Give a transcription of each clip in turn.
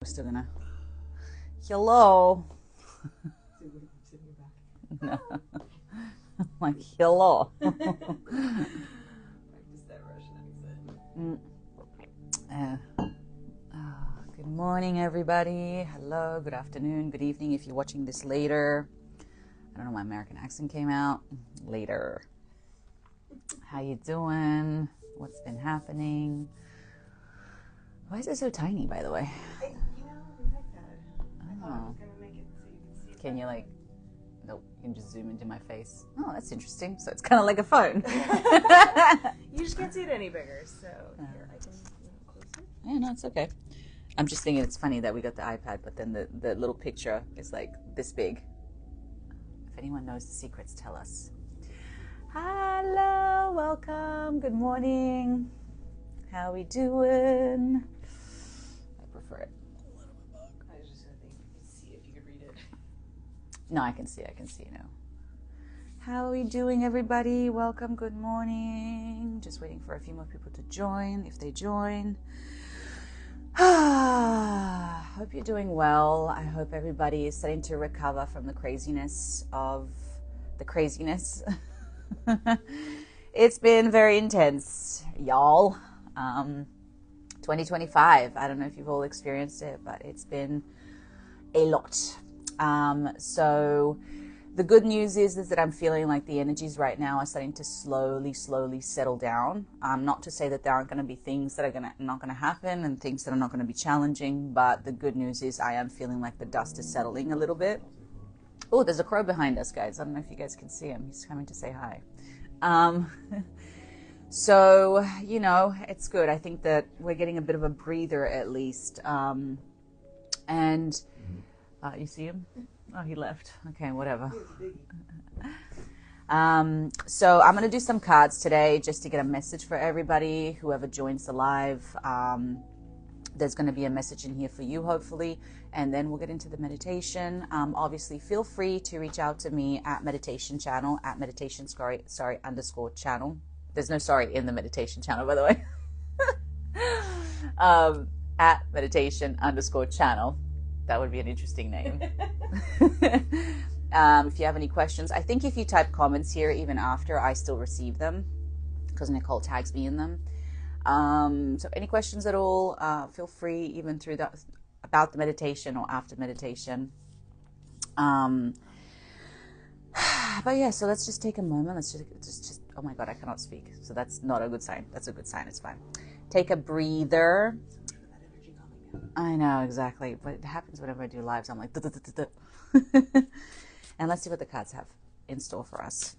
We're still gonna. Hello. No. I'm like, hello. Practice that Russian accent. Good morning, everybody. Hello, good afternoon, good evening if you're watching this later. I don't know, my American accent came out later. How you doing? What's been happening? Why is it so tiny, by the way? We like that. I thought I was going to make it so you can see it. Can you like, nope, you can just zoom into my face. Oh, that's interesting. So it's kind of like a phone. You just can't see it any bigger, so here, I can closer. Yeah, no, it's okay. I'm just thinking it's funny that we got the iPad, but then the little picture is like this big. If anyone knows the secrets, tell us. Hello, welcome, good morning. How we doing? I prefer it. I was just going to think you could see if you could read it. No, I can see now. How are we doing, everybody? Welcome, good morning. Just waiting for a few more people to join, if they join. Hope you're doing well. I hope everybody is starting to recover from the craziness of the craziness. It's been very intense, y'all. 2025, I don't know if you've all experienced it, but it's been a lot. So the good news is that I'm feeling like the energies right now are starting to slowly settle down. Not to say that there aren't going to be things that are not going to happen and things that are not going to be challenging, but the good news is I am feeling like the dust is settling a little bit. Oh, there's a crow behind us, guys. I don't know if you guys can see him. He's coming to say hi. So, it's good. I think that we're getting a bit of a breather at least. And you see him? Oh, he left. Okay, whatever. So I'm going to do some cards today just to get a message for everybody, whoever joins the live. There's going to be a message in here for you, hopefully, and then we'll get into the meditation. Obviously, feel free to reach out to me at meditation channel, at meditation, _ channel. There's no sorry in the meditation channel, by the way. At meditation _ channel. That would be an interesting name. If you have any questions, I think if you type comments here, even after, I still receive them because Nicole tags me in them. So any questions at all, feel free, even through about the meditation or after meditation. But yeah, so let's just take a moment. Let's just, oh my God, I cannot speak. So that's not a good sign. That's a good sign. It's fine. Take a breather. I know, exactly. But it happens whenever I do lives. I'm like, and let's see what the cards have in store for us.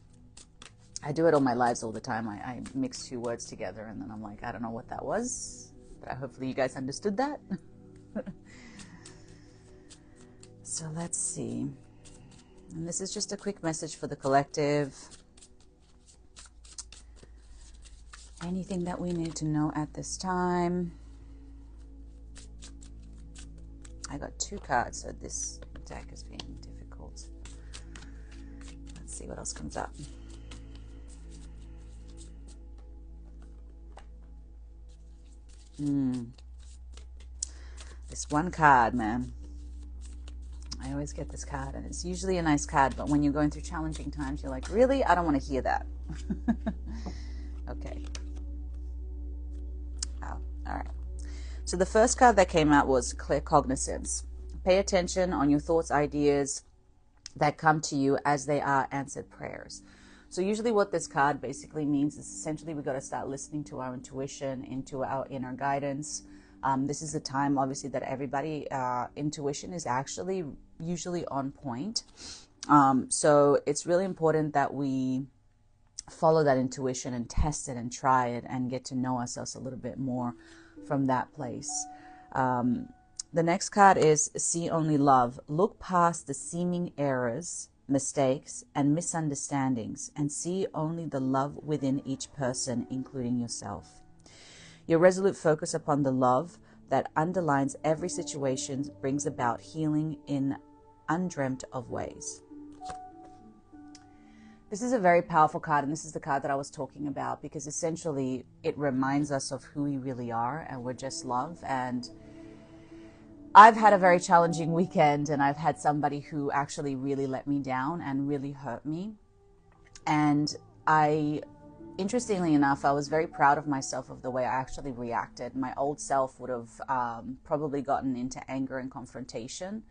I do it on my lives all the time. I mix two words together and then I'm like, I don't know what that was, but hopefully you guys understood that. So let's see. And this is just a quick message for the collective. Anything that we need to know at this time. I got two cards, so this deck is being difficult. Let's see what else comes up. This one card, man. I always get this card, and it's usually a nice card, but when you're going through challenging times, you're like, really? I don't want to hear that. Okay. Oh, all right. So the first card that came out was clear cognizance. Pay attention on your thoughts, ideas that come to you as they are answered prayers. So usually what this card basically means is essentially we got to start listening to our intuition, into our inner guidance. This is a time, obviously, that everybody intuition is actually usually on point. So it's really important that we follow that intuition and test it and try it and get to know ourselves a little bit more from that place. The next card is see only love. Look past the seeming errors, mistakes, and misunderstandings and see only the love within each person, including yourself. Your resolute focus upon the love that underlines every situation brings about healing in undreamt of ways. This is a very powerful card, and this is the card that I was talking about because essentially it reminds us of who we really are, and we're just love. And I've had a very challenging weekend, and I've had somebody who actually really let me down and really hurt me. And interestingly enough, I was very proud of myself of the way I actually reacted. My old self would have probably gotten into anger and confrontation.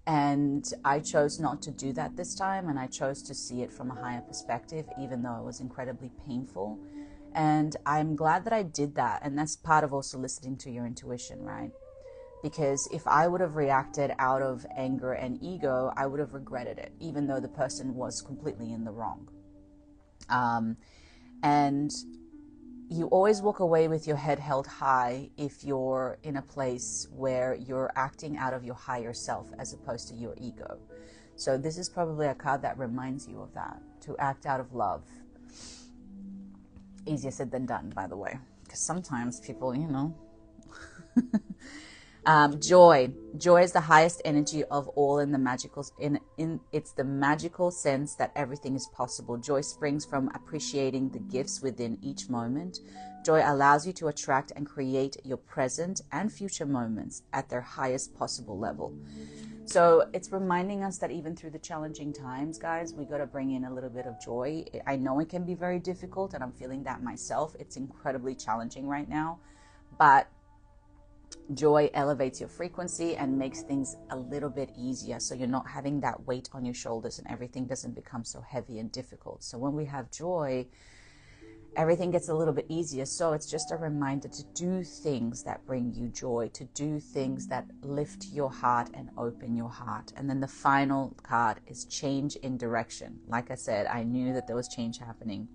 And I chose not to do that this time, and I chose to see it from a higher perspective, even though it was incredibly painful. And I'm glad that I did that. And that's part of also listening to your intuition, right? Because if I would have reacted out of anger and ego, I would have regretted it, even though the person was completely in the wrong. And you always walk away with your head held high if you're in a place where you're acting out of your higher self as opposed to your ego. So this is probably a card that reminds you of that, to act out of love. Easier said than done, by the way, because sometimes people, Joy is the highest energy of all in the magical, it's the magical sense that everything is possible. Joy springs from appreciating the gifts within each moment. Joy allows you to attract and create your present and future moments at their highest possible level. So it's reminding us that even through the challenging times, guys, we got to bring in a little bit of joy. I know it can be very difficult, and I'm feeling that myself. It's incredibly challenging right now, but joy elevates your frequency and makes things a little bit easier, so you're not having that weight on your shoulders and everything doesn't become so heavy and difficult. So when we have joy, everything gets a little bit easier. So it's just a reminder to do things that bring you joy, to do things that lift your heart and open your heart. And then the final card is change in direction. Like I said, I knew that there was change happening.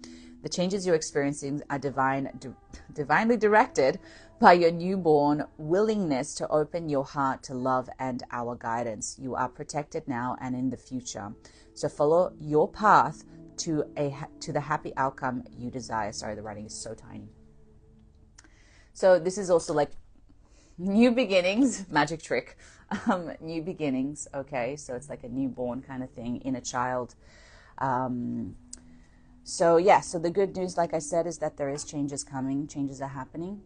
The changes you're experiencing are divinely directed by your newborn willingness to open your heart to love and our guidance. You are protected now and in the future. So follow your path to the happy outcome you desire. Sorry, the writing is so tiny. So this is also like new beginnings, magic trick, new beginnings. Okay, so it's like a newborn kind of thing in a child. So the good news, like I said, is that there is changes coming. Changes are happening,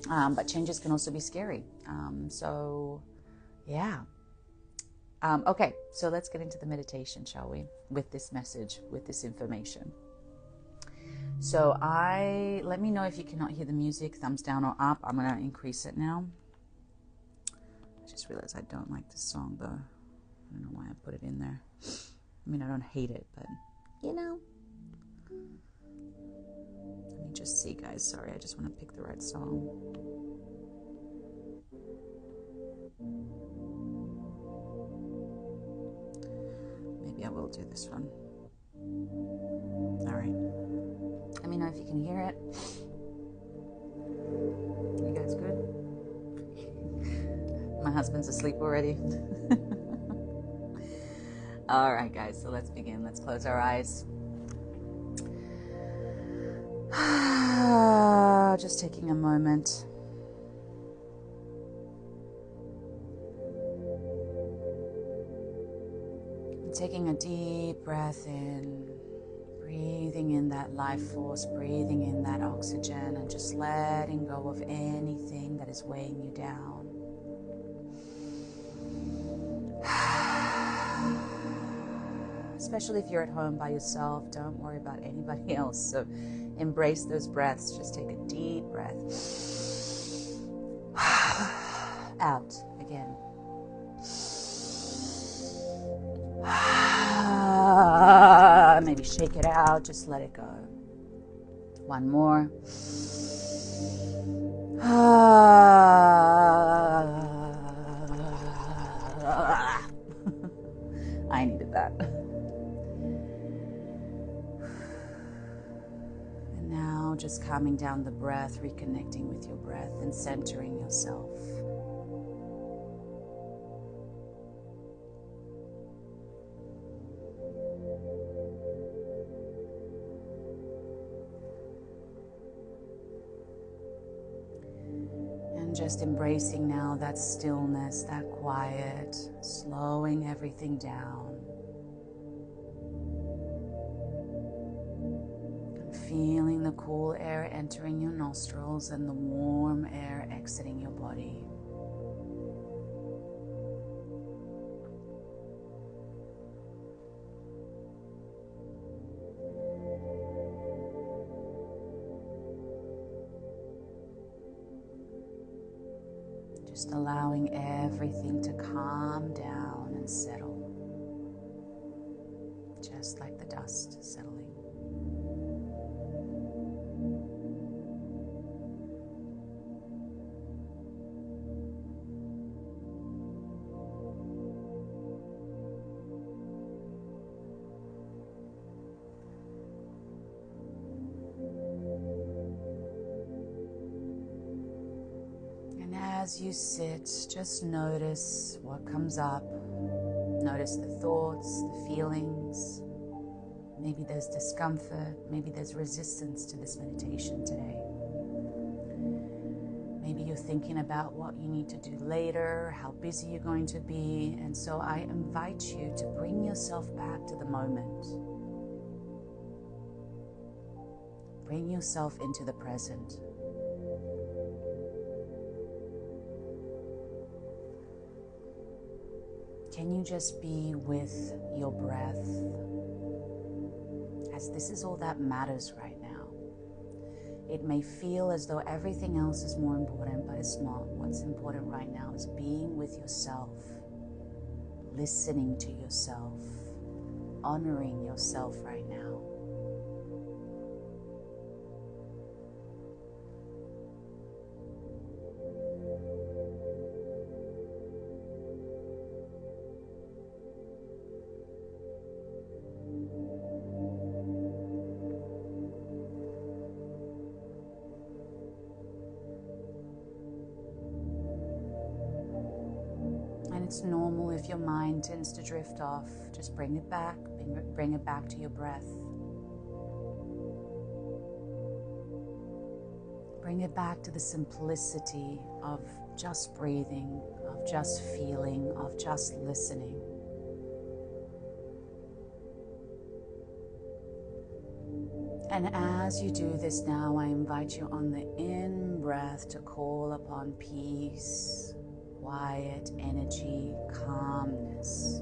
but changes can also be scary. Okay, so let's get into the meditation, shall we? With this message, with this information. So let me know if you cannot hear the music, thumbs down or up. I'm going to increase it now. I just realized I don't like this song, though. I don't know why I put it in there. I mean, I don't hate it, but, Let me just see, guys. Sorry, I just want to pick the right song. Maybe I will do this one. All right. Let me know if you can hear it. You guys good? My husband's asleep already. All right, guys. So let's begin. Let's close our eyes. Just taking a moment. Taking a deep breath in, breathing in that life force, breathing in that oxygen, and just letting go of anything that is weighing you down. Especially if you're at home by yourself, don't worry about anybody else. So embrace those breaths. Just take a deep breath. Out again. Maybe shake it out, just let it go. One more. I needed that. And now just calming down the breath, reconnecting with your breath and centering yourself. Just embracing now that stillness, that quiet, slowing everything down. And feeling the cool air entering your nostrils and the warm air exiting your body. Just allowing everything to calm down and settle, just like the dust settling. As you sit, just notice what comes up. Notice the thoughts, the feelings. Maybe there's discomfort. Maybe there's resistance to this meditation today. Maybe you're thinking about what you need to do later, how busy you're going to be. And so I invite you to bring yourself back to the moment. Bring yourself into the present. Can you just be with your breath? As this is all that matters right now. It may feel as though everything else is more important, but it's not. What's important right now is being with yourself, listening to yourself, honoring yourself right now. It's normal if your mind tends to drift off. Just bring it back to your breath. Bring it back to the simplicity of just breathing, of just feeling, of just listening. And as you do this now, I invite you on the in-breath to call upon peace, quiet energy, calmness.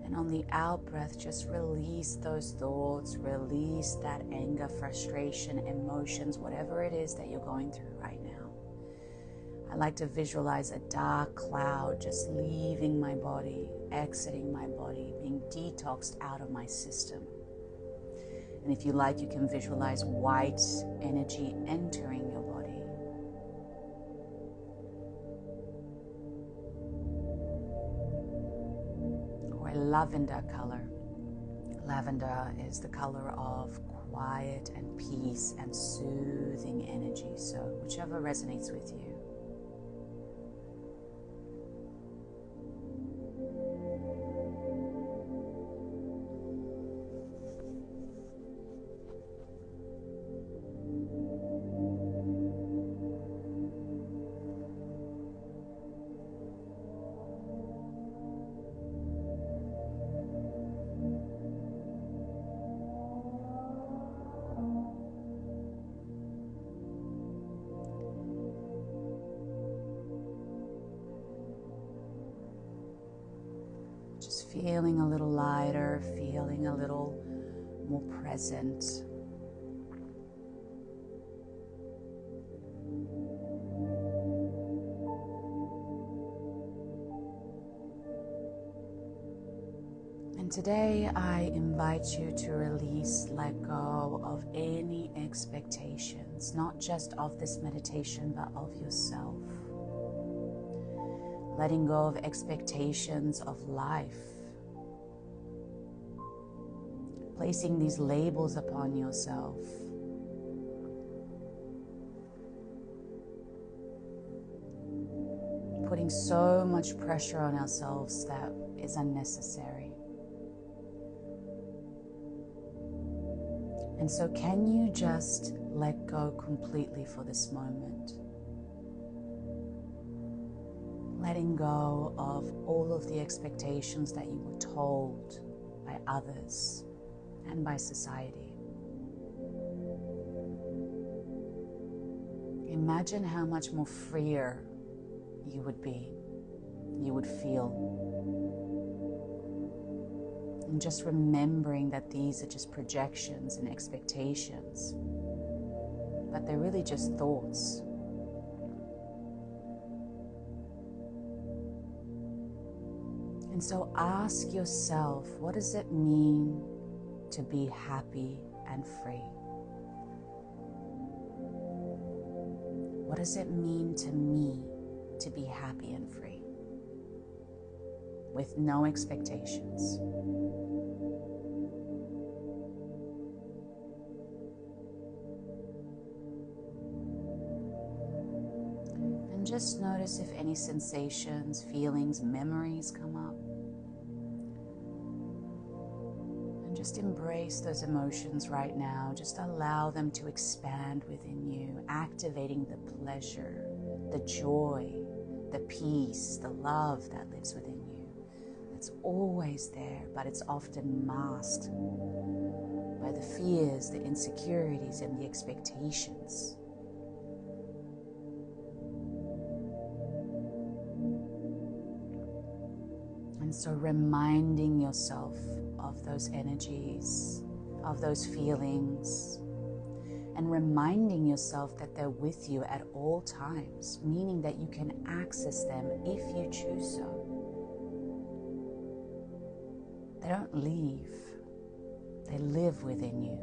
And on the out breath, just release those thoughts, release that anger, frustration, emotions, whatever it is that you're going through right now. I like to visualize a dark cloud just leaving my body, exiting my body, being detoxed out of my system. And if you like, you can visualize white energy entering your body. Lavender color. Lavender is the color of quiet and peace and soothing energy, so whichever resonates with you. Just feeling a little lighter, feeling a little more present. And today I invite you to release, let go of any expectations, not just of this meditation, but of yourself. Letting go of expectations of life. Placing these labels upon yourself. Putting so much pressure on ourselves that is unnecessary. And so can you just let go completely for this moment? Letting go of all of the expectations that you were told by others and by society. Imagine how much more freer you would be, you would feel. And just remembering that these are just projections and expectations, but they're really just thoughts. And so ask yourself, what does it mean to be happy and free? What does it mean to me to be happy and free? With no expectations. And just notice if any sensations, feelings, memories come up. And just embrace those emotions right now. Just allow them to expand within you, activating the pleasure, the joy, the peace, the love that lives within you. It's always there, but it's often masked by the fears, the insecurities, and the expectations. And so reminding yourself of those energies, of those feelings, and reminding yourself that they're with you at all times, meaning that you can access them if you choose so. They don't leave, they live within you.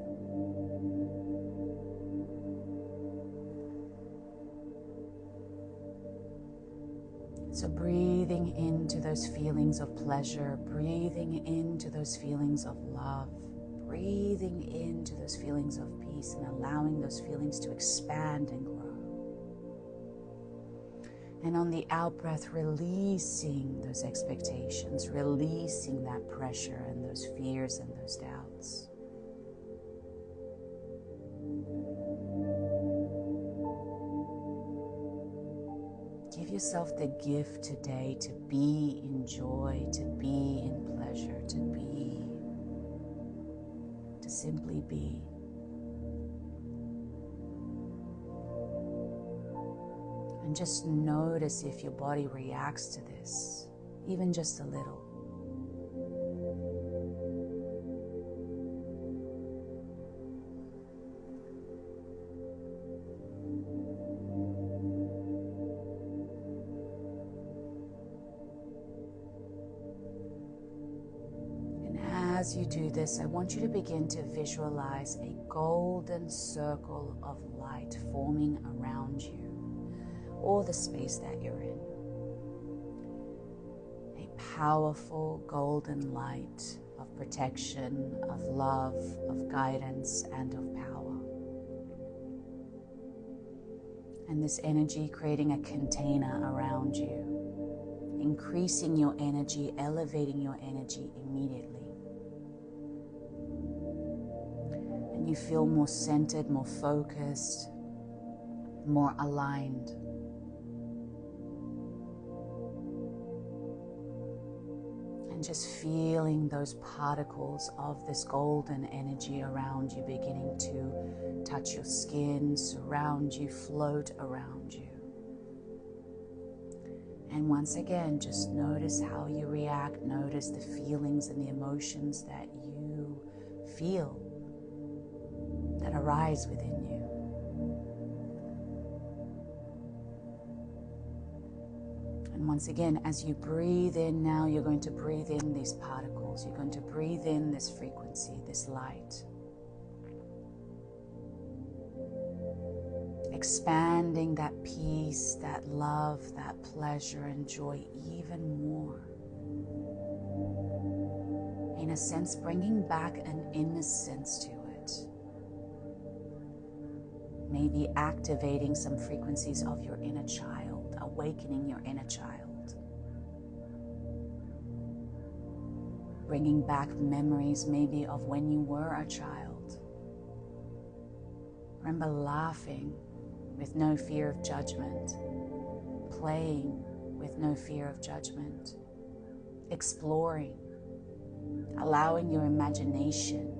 So breathing into those feelings of pleasure, breathing into those feelings of love, breathing into those feelings of peace, and allowing those feelings to expand and grow. And on the out-breath, releasing those expectations, releasing that pressure and those fears and those doubts. Give yourself the gift today to be in joy, to be in pleasure, to simply be. And just notice if your body reacts to this, even just a little. And as you do this, I want you to begin to visualize a golden circle of light forming around you, or the space that you're in. A powerful golden light of protection, of love, of guidance, and of power. And this energy creating a container around you, increasing your energy, elevating your energy immediately. And you feel more centered, more focused, more aligned. And just feeling those particles of this golden energy around you beginning to touch your skin, surround you, float around you. And once again, just notice how you react. Notice the feelings and the emotions that you feel, that arise within you. And once again, as you breathe in now, you're going to breathe in these particles. You're going to breathe in this frequency, this light. Expanding that peace, that love, that pleasure and joy even more. In a sense, bringing back an innocence to it. Maybe activating some frequencies of your inner child, awakening your inner child. Bringing back memories maybe of when you were a child. Remember laughing with no fear of judgment, playing with no fear of judgment, exploring, allowing your imagination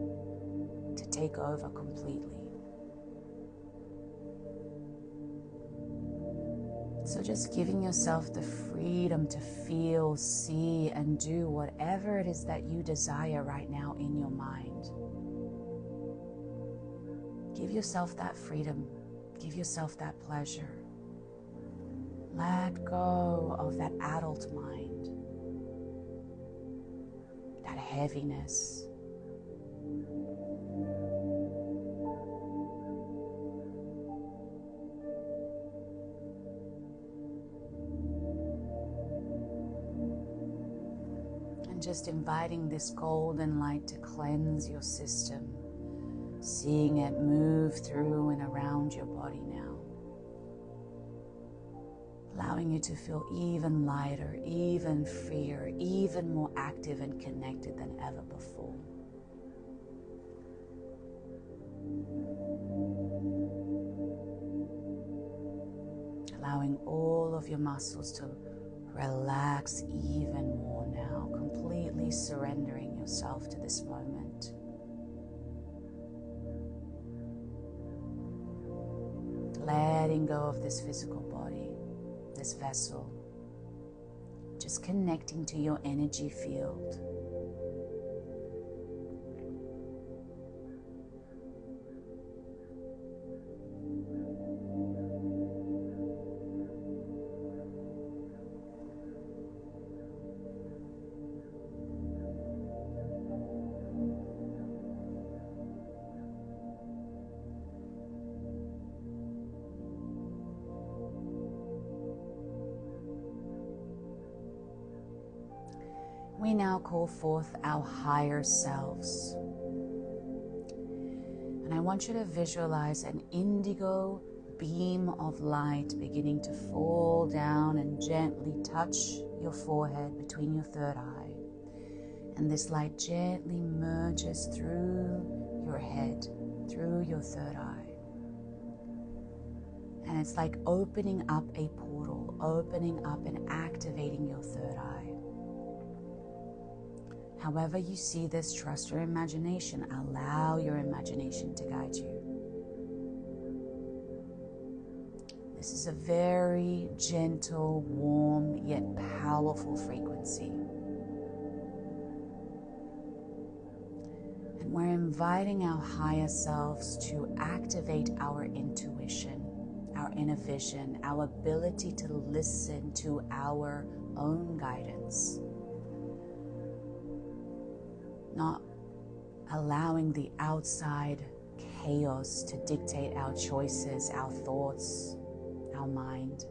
to take over completely. So just giving yourself the freedom to feel, see, and do whatever it is that you desire right now in your mind. Give yourself that freedom. Give yourself that pleasure. Let go of that adult mind. that heaviness. And just inviting this golden light to cleanse your system, seeing it move through and around your body now, allowing you to feel even lighter, even freer, even more active and connected than ever before. Allowing all of your muscles to relax even more now, completely surrendering yourself to this moment. Letting go of this physical body, this vessel, just connecting to your energy field. We now call forth our higher selves. And I want you to visualize an indigo beam of light beginning to fall down and gently touch your forehead between your third eye. And this light gently merges through your head, through your third eye. And it's like opening up a portal, opening up and activating your third eye. However you see this, trust your imagination. Allow your imagination to guide you. This is a very gentle, warm, yet powerful frequency. And we're inviting our higher selves to activate our intuition, our inner vision, our ability to listen to our own guidance. Not allowing the outside chaos to dictate our choices, our thoughts, our mind,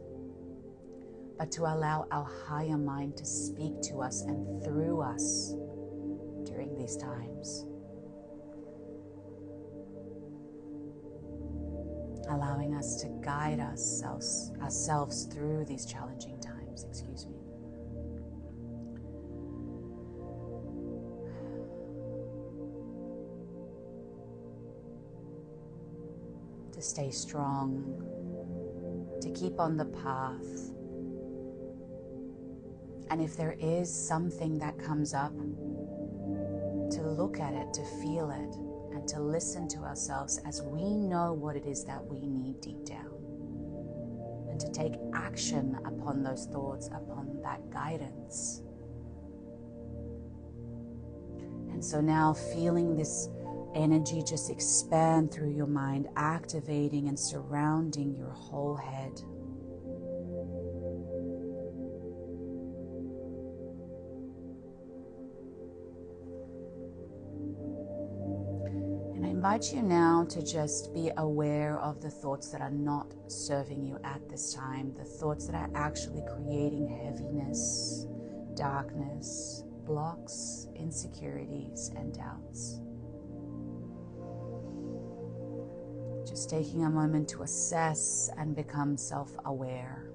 but to allow our higher mind to speak to us and through us during these times. Allowing us to guide ourselves through these challenging times. Excuse me. To stay strong, to keep on the path. And if there is something that comes up, to look at it, to feel it, and to listen to ourselves as we know what it is that we need deep down. And to take action upon those thoughts, upon that guidance. And so now feeling this energy just expand through your mind, activating and surrounding your whole head. And I invite you now to just be aware of the thoughts that are not serving you at this time, the thoughts that are actually creating heaviness, darkness, blocks, insecurities, and doubts. Just taking a moment to assess and become self-aware.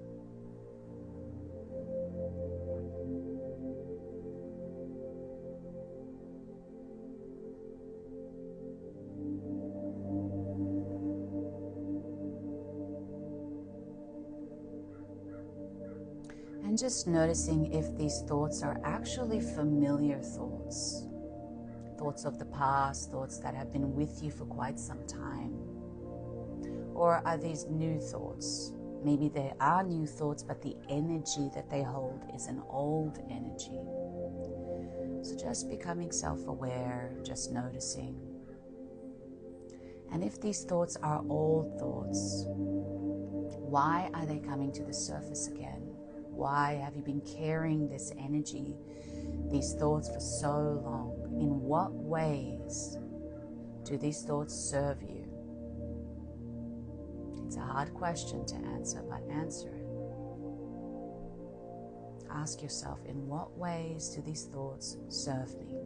And just noticing if these thoughts are actually familiar thoughts. Thoughts of the past, thoughts that have been with you for quite some time. Or are these new thoughts? Maybe they are new thoughts, but the energy that they hold is an old energy. So just becoming self-aware, just noticing. And if these thoughts are old thoughts, why are they coming to the surface again? Why have you been carrying this energy, these thoughts for so long? In what ways do these thoughts serve you? It's a hard question to answer, but answer it. Ask yourself, in what ways do these thoughts serve me?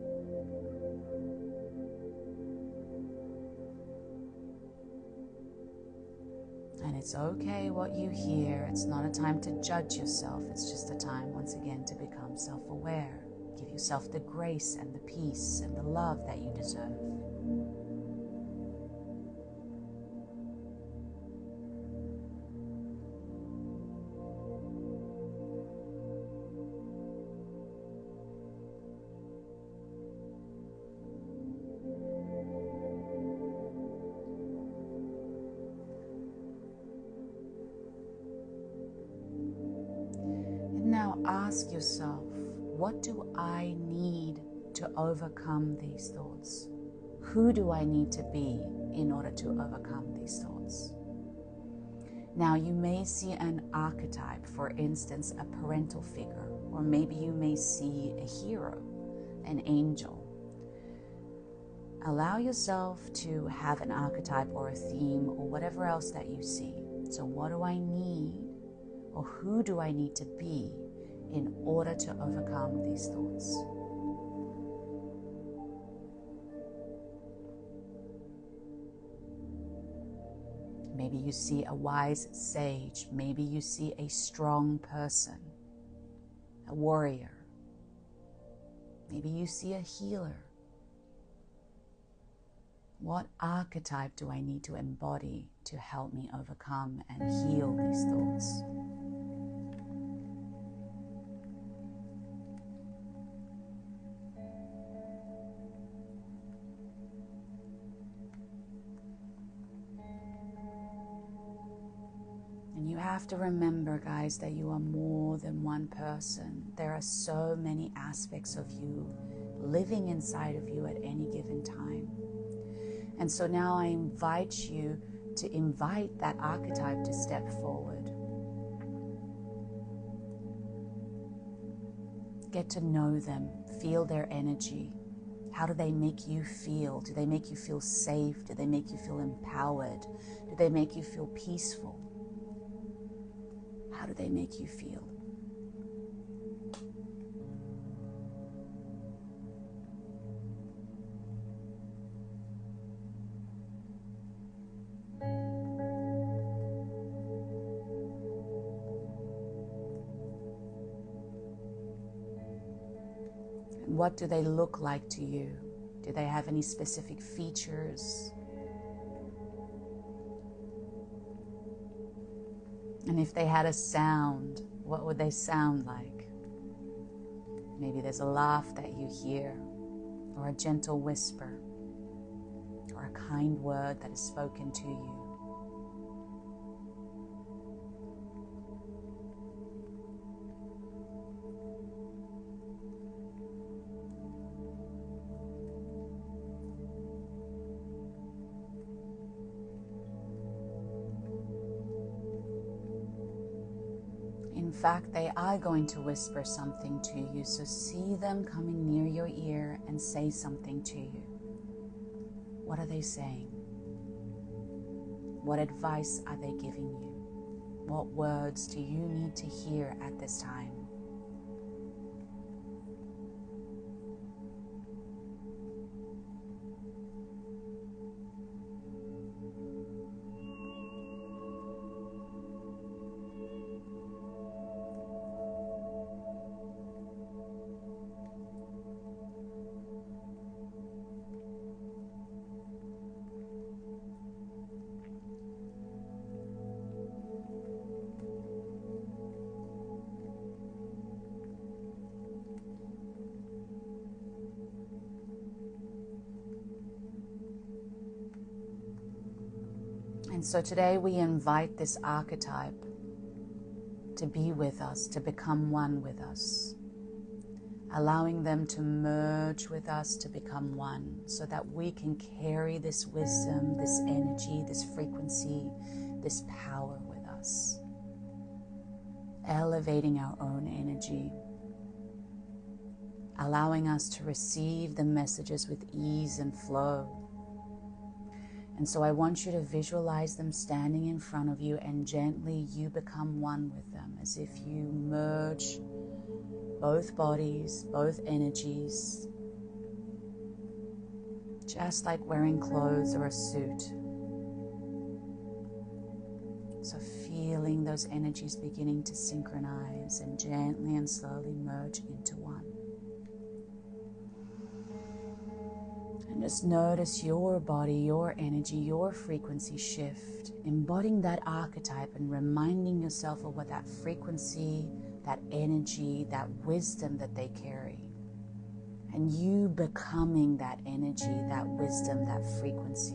And it's okay what you hear. It's not a time to judge yourself. It's just a time, once again, to become self-aware. Give yourself the grace and the peace and the love that you deserve. Now ask yourself, what do I need to overcome these thoughts? Who do I need to be in order to overcome these thoughts? Now you may see an archetype, for instance, a parental figure, or maybe you may see a hero, an angel. Allow yourself to have an archetype or a theme or whatever else that you see. So what do I need, or who do I need to be in order to overcome these thoughts? Maybe you see a wise sage. Maybe you see a strong person, a warrior. Maybe you see a healer. What archetype do I need to embody to help me overcome and heal these thoughts? And you have to remember, guys, that you are more than one person. There are so many aspects of you living inside of you at any given time. And so now I invite you to invite that archetype to step forward. Get to know them, feel their energy. How do they make you feel? Do they make you feel safe? Do they make you feel empowered? Do they make you feel peaceful? How do they make you feel? And what do they look like to you? Do they have any specific features? And if they had a sound, what would they sound like? Maybe there's a laugh that you hear, or a gentle whisper, or a kind word that is spoken to you. In fact, they are going to whisper something to you, so see them coming near your ear and say something to you. What are they saying? What advice are they giving you? What words do you need to hear at this time? And so today we invite this archetype to be with us, to become one with us, allowing them to merge with us to become one, so that we can carry this wisdom, this energy, this frequency, this power with us. elevating our own energy, allowing us to receive the messages with ease and flow. And so I want you to visualize them standing in front of you, and gently you become one with them, as if you merge both bodies, both energies, just like wearing clothes or a suit. So feeling those energies beginning to synchronize and gently and slowly merge into one. And just notice your body, your energy, your frequency shift, embodying that archetype and reminding yourself of what that frequency, that energy, that wisdom that they carry. And you becoming that energy, that wisdom, that frequency.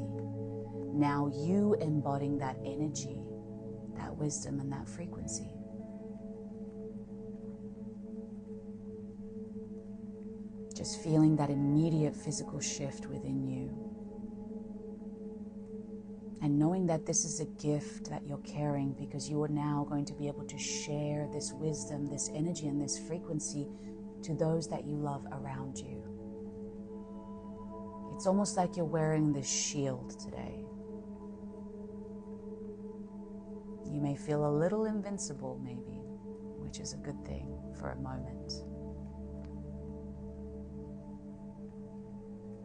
Now you embodying that energy, that wisdom, and that frequency. Just feeling that immediate physical shift within you. And knowing that this is a gift that you're carrying, because you are now going to be able to share this wisdom, this energy, and this frequency to those that you love around you. It's almost like you're wearing this shield today. You may feel a little invincible, maybe, which is a good thing for a moment.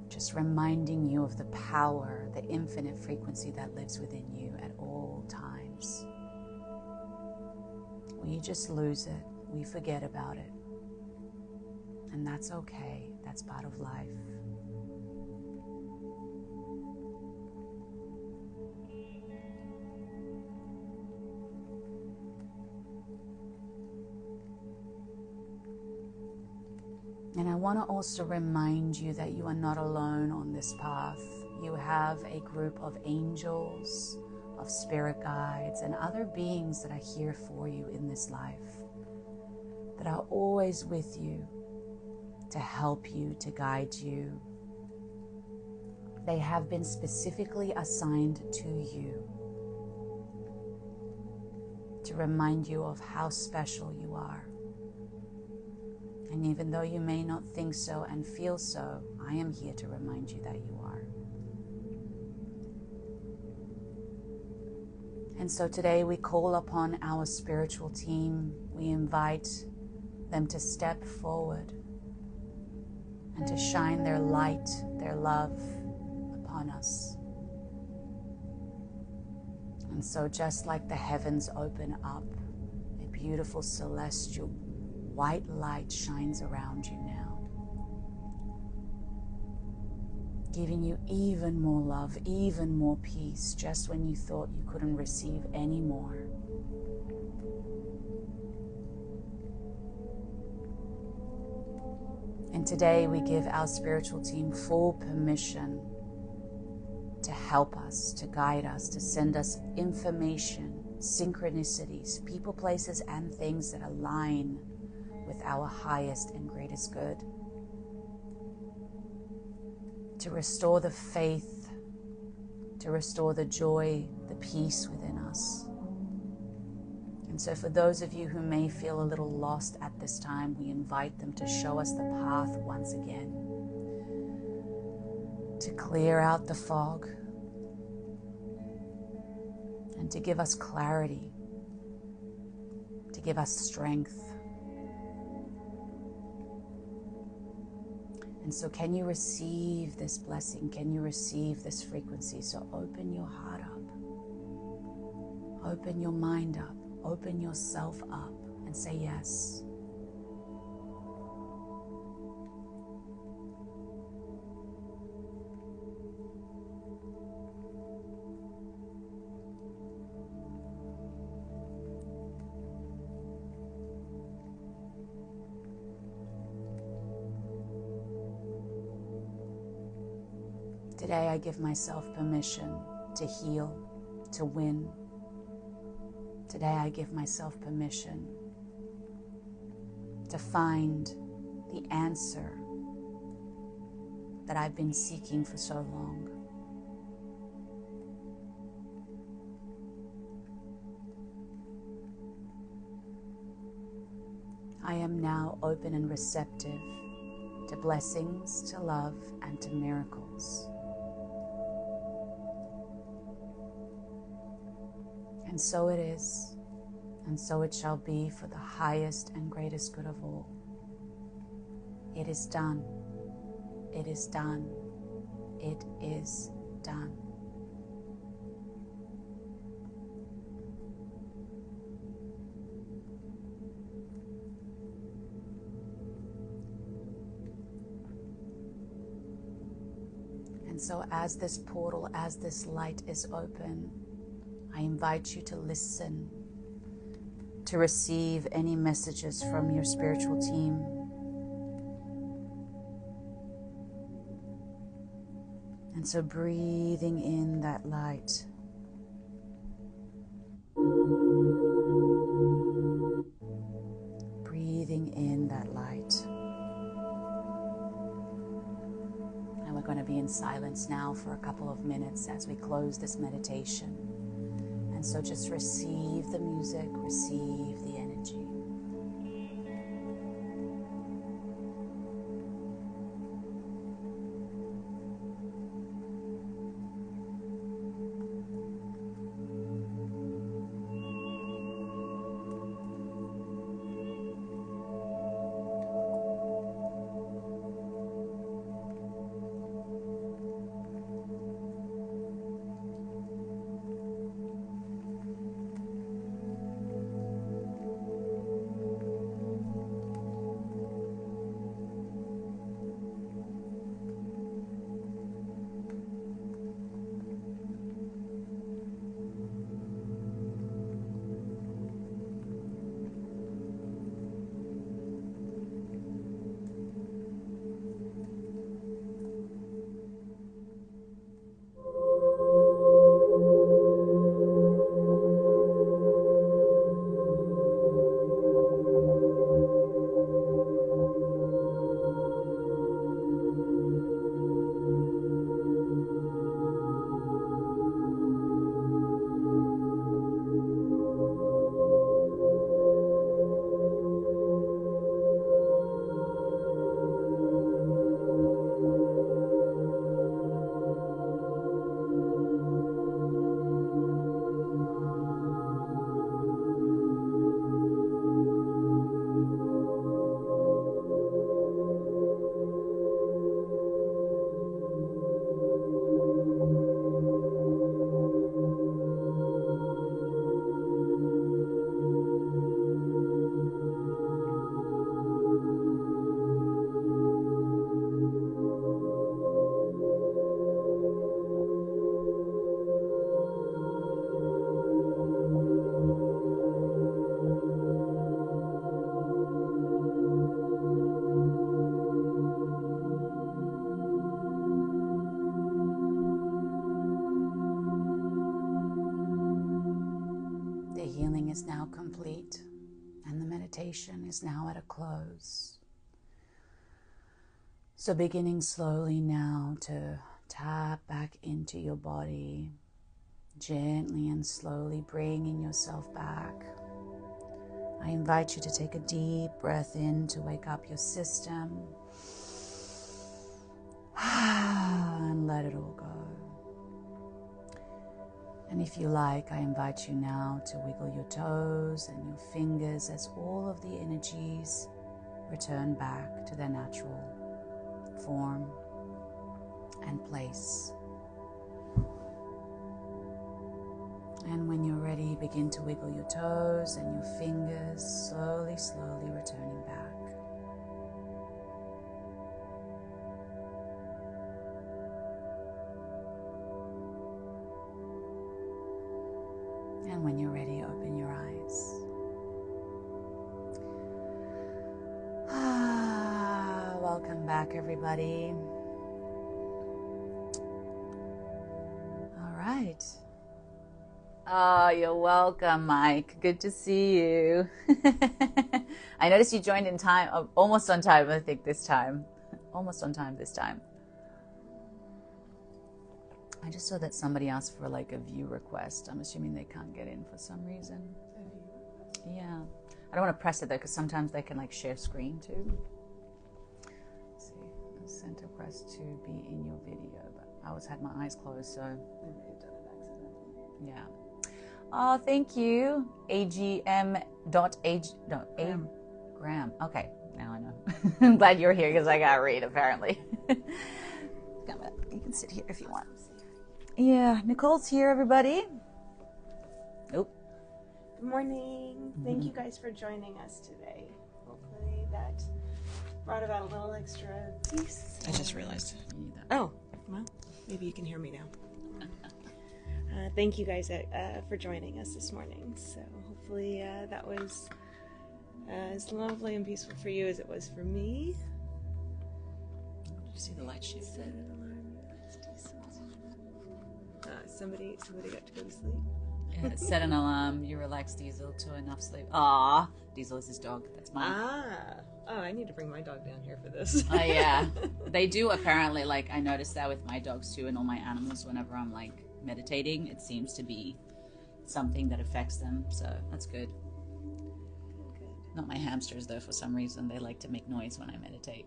Just reminding you of the power, the infinite frequency that lives within you at all times. We just lose it, we forget about it. And that's okay, that's part of life. And I want to also remind you that you are not alone on this path. You have a group of angels, of spirit guides, and other beings that are here for you in this life, that are always with you to help you, to guide you. They have been specifically assigned to you to remind you of how special you are. And even though you may not think so and feel so, I am here to remind you that you are. And so today we call upon our spiritual team. We invite them to step forward and to shine their light, their love upon us. And so just like the heavens open up, a beautiful celestial white light shines around you now, giving you even more love, even more peace, just when you thought you couldn't receive any more. And today we give our spiritual team full permission to help us, to guide us, to send us information, synchronicities, people, places, and things that align with our highest and greatest good. To restore the faith, to restore the joy, the peace within us. And so for those of you who may feel a little lost at this time, we invite them to show us the path once again, to clear out the fog, and to give us clarity, to give us strength. And so can you receive this blessing? Can you receive this frequency? So open your heart up, open your mind up, open yourself up, and say yes. Today I give myself permission to heal, to win. Today I give myself permission to find the answer that I've been seeking for so long. I am now open and receptive to blessings, to love, and to miracles. And so it is, and so it shall be for the highest and greatest good of all. It is done. It is done. It is done. And so as this portal, as this light is open, I invite you to listen, to receive any messages from your spiritual team. And so breathing in that light. Breathing in that light. And we're going to be in silence now for a couple of minutes as we close this meditation. And so just receive the music, receive the energy. Is now complete, and the meditation is now at a close. So beginning slowly now to tap back into your body, gently and slowly bringing yourself back. I invite you to take a deep breath in to wake up your system and let it all go. And if you like, I invite you now to wiggle your toes and your fingers as all of the energies return back to their natural form and place. And when you're ready, begin to wiggle your toes and your fingers, slowly, slowly returning back. And when you're ready, open your eyes. Welcome back, everybody. All right. Oh, you're welcome, Mike. Good to see you. I noticed you joined in time, almost on time, I think, this time. Almost on time this time. I just saw that somebody asked for like a view request. I'm assuming they can't get in for some reason. Yeah. I don't want to press it though, because sometimes they can like share screen too. Let's see, sent a request to be in your video, but I always had my eyes closed, so. I may have done it accidentally. Yeah. Oh, thank you. Graham. Okay, now I know. I'm glad you're here because I got to read, apparently. You can sit here if you want. Yeah, Nicole's here, everybody. Nope. Good morning. Thank you guys for joining us today. Hopefully that brought about a little extra peace. I just realized. You need that. Oh, well, maybe you can hear me now. Thank you guys for joining us this morning. So hopefully that was as lovely and peaceful for you as it was for me. Did you see the light shift? Somebody got to go to sleep. Yeah, set an alarm. You relax Diesel to enough sleep. Aw, Diesel is his dog. That's mine. Oh, I need to bring my dog down here for this. Oh, yeah. They do apparently, like, I noticed that with my dogs too and all my animals whenever I'm, like, meditating. It seems to be something that affects them, so that's good. Good. Not my hamsters, though, for some reason. They like to make noise when I meditate.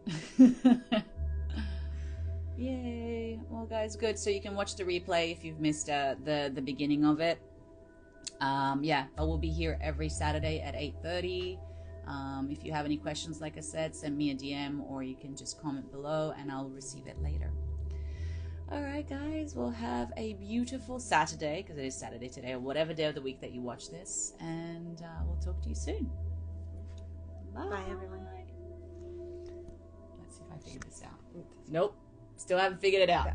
Yay. Well, guys, good. So you can watch the replay if you've missed the beginning of it. Yeah, I will be here every Saturday at 8:30. If you have any questions, like I said, send me a DM or you can just comment below and I'll receive it later. All right, guys, we'll have a beautiful Saturday, because it is Saturday today, or whatever day of the week that you watch this, and we'll talk to you soon. Bye. Bye, everyone. Let's see if I figured this out. Nope, still haven't figured it out.